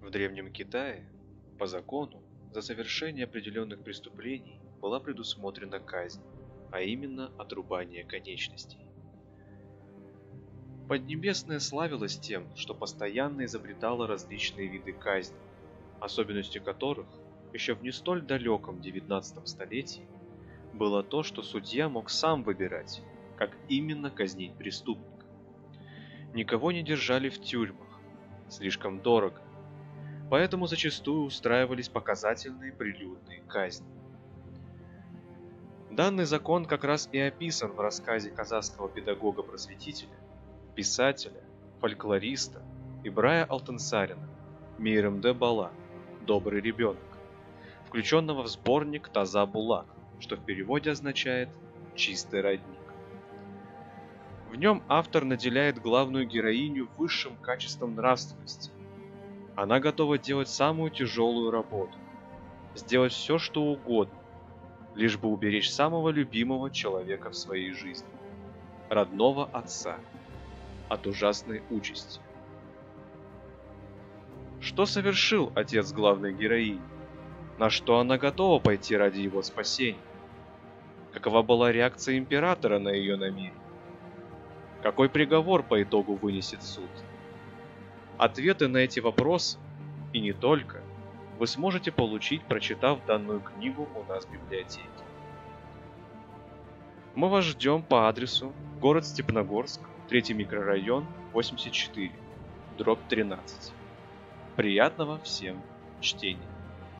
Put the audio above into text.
В Древнем Китае, по закону, за совершение определенных преступлений была предусмотрена казнь, а именно отрубание конечностей. Поднебесная славилась тем, что постоянно изобретала различные виды казни, особенностью которых еще в не столь далеком XIX столетии было то, что судья мог сам выбирать, как именно казнить преступника. Никого не держали в тюрьмах, слишком дорого, поэтому зачастую устраивались показательные прилюдные казни. Данный закон как раз и описан в рассказе казахского педагога-просветителя, писателя, фольклориста Ибрая Алтынсарина Мейрэмдэ Бала «Добрый ребенок», включенного в сборник Таза Булак, что в переводе означает «чистый родник». В нем автор наделяет главную героиню высшим качеством нравственности. Она готова делать самую тяжелую работу, сделать все, что угодно, лишь бы уберечь самого любимого человека в своей жизни, родного отца, от ужасной участи. Что совершил отец главной героини? На что она готова пойти ради его спасения? Какова была реакция императора на ее намерение? Какой приговор по итогу вынесет суд? Ответы на эти вопросы, и не только, вы сможете получить, прочитав данную книгу у нас в библиотеке. Мы вас ждем по адресу город Степногорск, 3 микрорайон, 84, дробь 13. Приятного всем чтения!